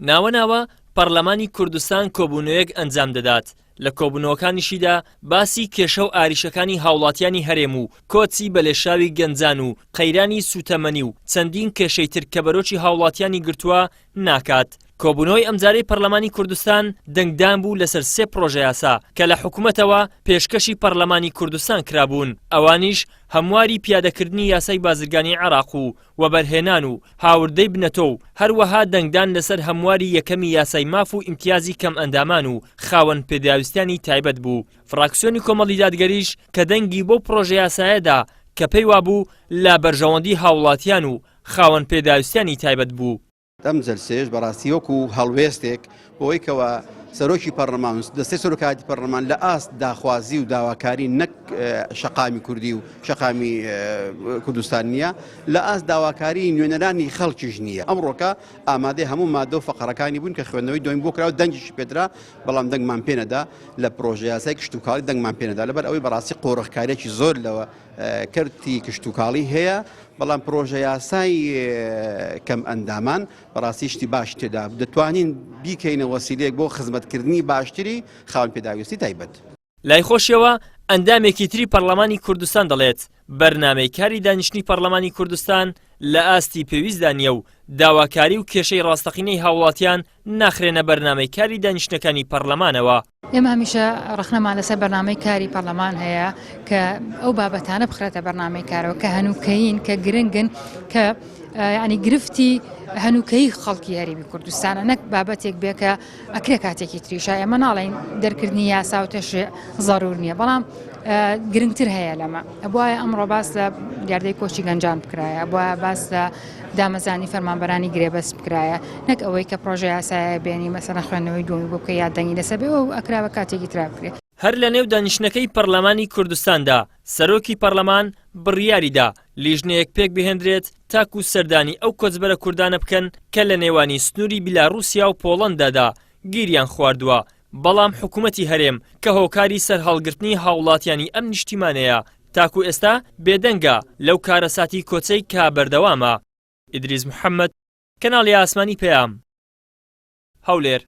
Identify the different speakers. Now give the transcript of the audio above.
Speaker 1: ناوە پەرلەمانی کوردستان کۆبوونەوەیەک ئەنجام دەدات. لە کۆبوونەوەکانیشیدا باسی کێشە و ئاریشەکانی هاوڵاتیانی هەرێم و کۆچی بەلێشاوی گەنجان و قەیرانی سوتەمەنی و چەندین کێشەی تر کە بەرۆکی هاوڵاتیانی گرتووە ناکات. کۆبوونەوەی ئەمجارەی پەرلەمانی کوردستان دەنگدان بوو لەسەر 3 پرۆژە یاسا کە لە حکوومەتەوە پێشکەشی پەرلەمانی کوردستان کرابوون. ئەوانیش هەمواری پیادەکردنی یاسای بازرگانی عێراق و وەبەرهێنان و هاوردەی بنەتۆ و هەروەها دەنگدان لەسەر هەمواری یەکەمی یاسای ماف و ئیمتیازی کەم ئەندامان و خاوەن پێداویستیانی تایبەت بوو. فراکسیۆنی کۆمەڵی دادگەریش کە دەنگی بۆ پرۆژە یاسایەدا کە پێی وابوو لە بەرژەوەندی هاوڵاتیان و خاوەن پێداویستیانی تایبەت بوو.
Speaker 2: ئەم جەلسەیەش بەڕاستی وەکو هەڵوێستێک بۆی کەوە سەرۆکی پەرلەمان و دەستەی سەرۆکایەتی پەرلەمان لە ئاست داخوازی و داواکاری نەک شەقامی کوردی و شەقامی کوردستان نییە، لە ئاست داواکاری نوێنەرانی خەڵکیش نییە. ئەمڕۆکە ئامادەی هەموو مادە و فەقەرەکانی بوون کە خوێندنەوەی دویم بۆ کراوە دەنگیشی پێدرا، بەڵام دەنگمان پێ نەدا لە پرۆژە یاسای کشتتوکاڵی دەنگمان پێ نەدا لەبەر ئەوەی بەڕاستی قۆڕەخکاریەکی زۆر لەوە کردی کشتتوکاڵی هەیە، بەڵام پرۆژە یاسای کەم ئەندامان بەڕاستی شتی باش تێدا دەتوانین بیکەینە وەسیلەیەک بۆ خزمەتکردنی باشتری خاوەن پێداویستی تایبەت.
Speaker 1: لای خۆشیەوە ئەندامێکی تری پەرلەمانی کوردستان دەڵێت بەرنامەی کاری دانیشتنی پەرلەمانی کوردستان لە ئاستی پێویستدا نیە و داواکاری و کێشەی ڕاستەقینەی هاوڵاتیان ناخرێنە بەرنامەی کاری دانیشتەکانی پەرلەمانەوە.
Speaker 3: ئێمە هەمیشە ڕخنەمان لەسەر بەرنامەی کاری پەرلەمان هەیە کە ئەو بابەتانە بخرێتە بەرنامەی کارەوە کە هەنووکەین کە گرنگن کە ینی گرفتی هەنووکەی خەڵکی هەرێمی کوردستانە نەک بابەتێک بێ کە ئەکرێ کاتێکی تریشە. ئێمە ناڵێن دەرکردنی یاسا و تەشێ زەرور نییە، بەڵام گرنگتر هەیە لەمە. بۆیە ئەمڕۆ باس لە دیاردەی کۆچی گەنجان بکرایە، بۆیە باس لە دامەزانی فەرمانبەرانی گرێبەست بکرایە، نەک ئەوەی کە پرۆژە یاسایە بێنی مەسەڵەن خوێندنەوەی دومی بۆ بکە یاددەنگی لەسەر و ئەکراوە کاتێکی ترا بکرێت.
Speaker 1: هەر لە نێو دانیشتنەکەی پەرلەمانی کوردستاندا سەرۆکی پەرلەمان بڕیاریدا لیژنەیەک پێک بهێنرێت تاکو سەردانی ئەو کۆچبەرە کوردانە بکەن کە لە نێوانی سنووری بیلاڕووسیا و پۆڵەندادا گیریان خواردووە، بەڵام حکوومەتی هەرێم کە هۆکاری سەرهەڵگرتنی هاوڵاتیانی ئەم نیشتیمانەیە تاکو ئێستا بێدەنگە لەو کارەساتی کۆچەی کا بەردەوامە. ئیدریس محەممەد، کەناڵی ئاسمانی پەیام، هەولێر.